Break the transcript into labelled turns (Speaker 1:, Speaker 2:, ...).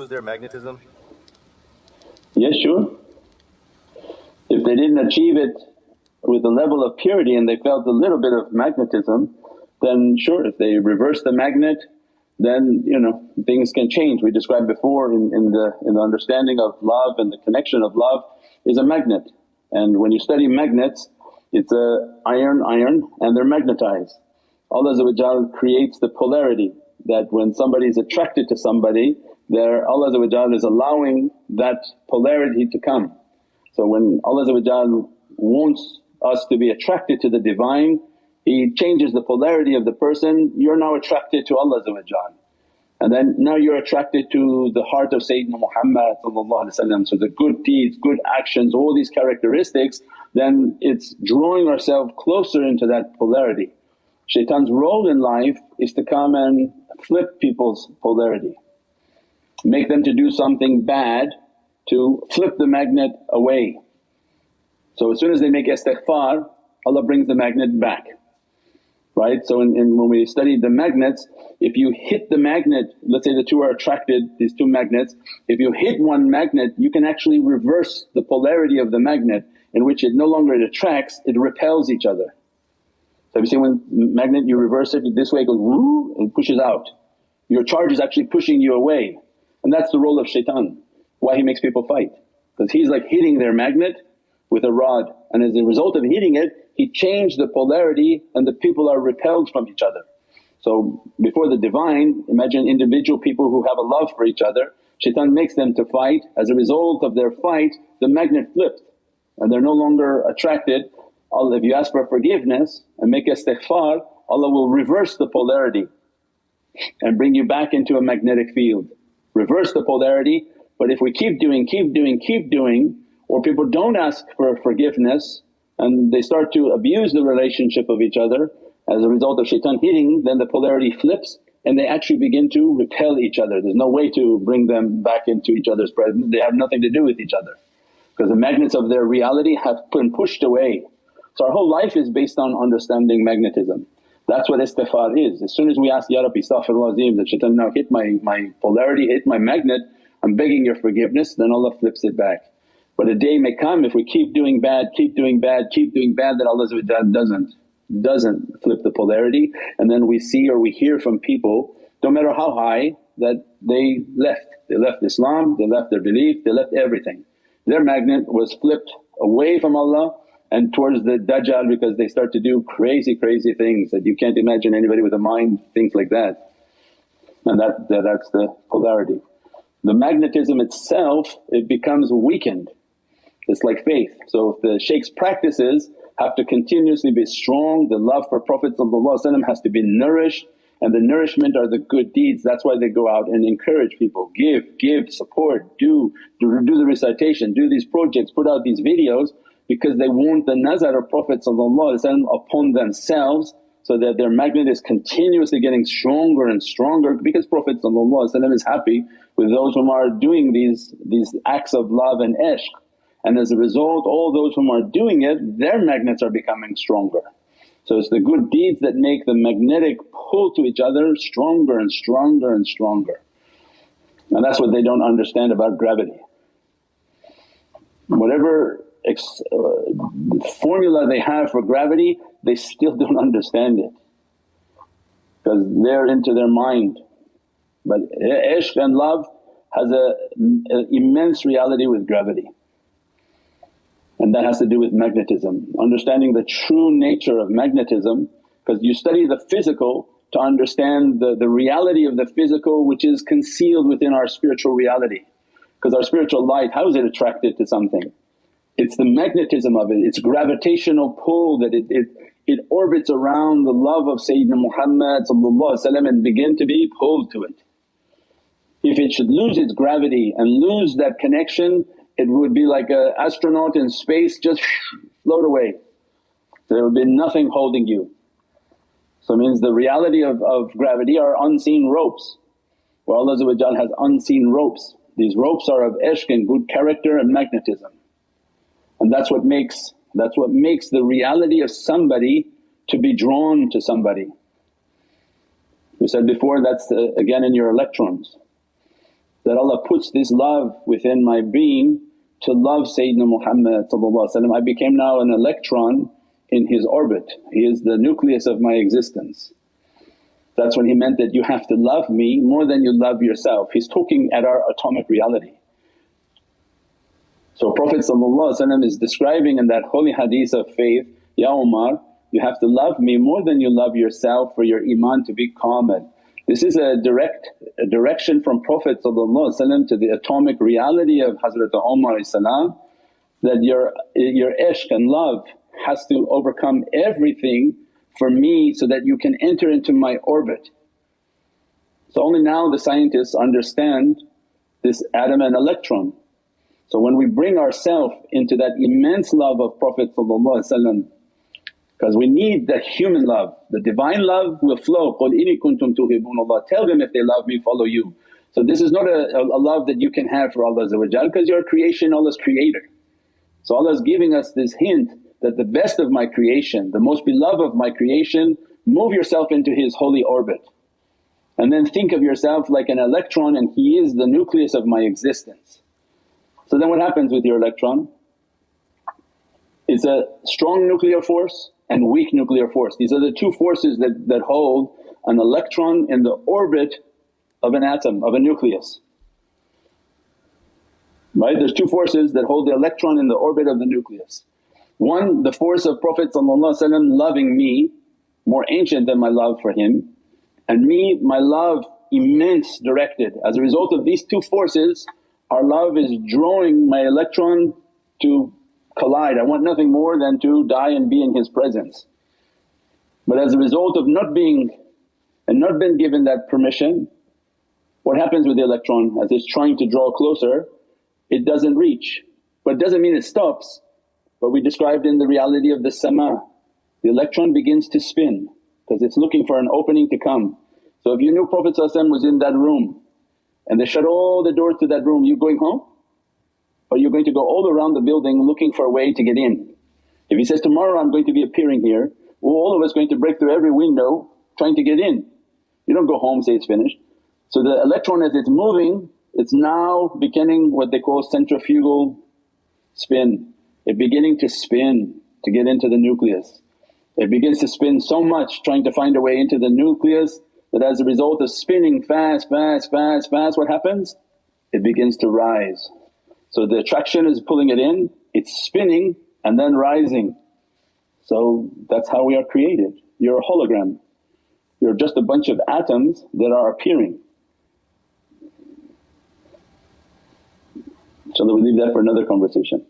Speaker 1: lose their magnetism?
Speaker 2: Yes, sure. If they didn't achieve it with a level of purity and they felt a little bit of magnetism, then sure, if they reverse the magnet then things can change. We described before in the understanding of love and the connection of love is a magnet, and when you study magnets it's a iron and they're magnetized. Allah creates the polarity that when somebody is attracted to somebody, Allah is allowing that polarity to come. So when Allah wants us to be attracted to the Divine, He changes the polarity of the person, you're now attracted to Allah, and then now you're attracted to the heart of Sayyidina Muhammad. So the good deeds, good actions, all these characteristics, then it's drawing ourselves closer into that polarity. Shaitan's role in life is to come and flip people's polarity, make them to do something bad to flip the magnet away. So as soon as they make istighfar, Allah brings the magnet back, right? So when we studied the magnets, if you hit the magnet, let's say the two are attracted, these two magnets, if you hit one magnet you can actually reverse the polarity of the magnet, in which it no longer attracts, it repels each other. So have you seen when magnet you reverse it this way, it goes woo and pushes out, your charge is actually pushing you away. And that's the role of shaitan, why he makes people fight, because he's like hitting their magnet with a rod, and as a result of hitting it he changed the polarity and the people are repelled from each other. So before the Divine, imagine individual people who have a love for each other, shaitan makes them to fight, as a result of their fight the magnet flipped and they're no longer attracted. Allah, if you ask for forgiveness and make istighfar, Allah will reverse the polarity and bring you back into a magnetic field. Reverse the polarity, but if we keep doing, or people don't ask for forgiveness and they start to abuse the relationship of each other as a result of shaitan hitting, then the polarity flips and they actually begin to repel each other. There's no way to bring them back into each other's presence, they have nothing to do with each other because the magnets of their reality have been pushed away. So our whole life is based on understanding magnetism. That's what istighfar is. As soon as we ask, Ya Rabbi astaghfirullah azim, that shaitan now hit my polarity, hit my magnet, I'm begging your forgiveness, then Allah flips it back. But a day may come if we keep doing bad, that Allah doesn't flip the polarity, and then we see or we hear from people, no matter how high, that they left Islam, they left their belief, they left everything. Their magnet was flipped away from Allah and towards the Dajjal, because they start to do crazy things that you can't imagine anybody with a mind thinks like that, and that's the polarity. The magnetism itself, it becomes weakened. It's like faith. So if the shaykh's practices have to continuously be strong, the love for Prophet has to be nourished, and the nourishment are the good deeds. That's why they go out and encourage people, give, support, do the recitation, do these projects, put out these videos, because they want the nazar of Prophet upon themselves, so that their magnet is continuously getting stronger and stronger, because Prophet is happy with those whom are doing these acts of love and ishq. And as a result all those whom are doing it, their magnets are becoming stronger. So it's the good deeds that make the magnetic pull to each other stronger and stronger and stronger. And that's what they don't understand about gravity. Whatever formula they have for gravity, they still don't understand it because they're into their mind. But ishq and love has an immense reality with gravity, and that has to do with magnetism. Understanding the true nature of magnetism, because you study the physical to understand the reality of the physical, which is concealed within our spiritual reality. Because our spiritual light, how is it attracted to something? It's the magnetism of it, it's gravitational pull that it orbits around the love of Sayyidina Muhammad and begin to be pulled to it. If it should lose its gravity and lose that connection, it would be like an astronaut in space, just float away. There would be nothing holding you. So it means the reality of gravity are unseen ropes, where Allah has unseen ropes. These ropes are of ishq and good character and magnetism, and that's what makes the reality of somebody to be drawn to somebody. We said before, that's again in your electrons. that Allah puts this love within my being to love Sayyidina Muhammad. I became now an electron in his orbit, he is the nucleus of my existence. That's when he meant that you have to love me more than you love yourself. He's talking at our atomic reality. So Prophet is describing in that holy hadith of faith, Ya Umar, you have to love me more than you love yourself for your iman to be kamil. This is a direction from Prophet to the atomic reality of Hazrat Umar that your ishq and love has to overcome everything for me so that you can enter into my orbit. So only now the scientists understand this atom and electron. So when we bring ourself into that immense love of Prophet, because we need the human love, the Divine love will flow, قُلْ إِنِ كُنْتُمْ تُحِبُّونَ اللَّهَ, tell them if they love me follow you. So this is not a love that you can have for Allah because you're a creation, Allah's creator. So Allah's giving us this hint that the best of my creation, the most beloved of my creation, move yourself into His holy orbit. And then think of yourself like an electron and He is the nucleus of my existence. So then what happens with your electron? It's a strong nuclear force and weak nuclear force. These are the two forces that hold an electron in the orbit of an atom, of a nucleus. Right? There's two forces that hold the electron in the orbit of the nucleus. One, the force of Prophet loving me, more ancient than my love for him, and me, my love immense directed. As a result of these two forces, our love is drawing my electron to collide. I want nothing more than to die and be in his presence. But as a result of not being and not been given that permission, what happens with the electron as it's trying to draw closer? It doesn't reach, but it doesn't mean it stops. But we described in the reality of the sama, the electron begins to spin because it's looking for an opening to come. So if you knew Prophet was in that room and they shut all the doors to that room, you going home? Or you're going to go all around the building looking for a way to get in. If he says, tomorrow I'm going to be appearing here, well, all of us going to break through every window trying to get in. You don't go home say it's finished. So the electron as it's moving, it's now beginning what they call centrifugal spin. It's beginning to spin to get into the nucleus. It begins to spin so much trying to find a way into the nucleus that as a result of spinning fast, what happens? It begins to rise. So the attraction is pulling it in, it's spinning and then rising. So that's how we are created. You're a hologram, you're just a bunch of atoms that are appearing. InshaAllah we'll leave that for another conversation.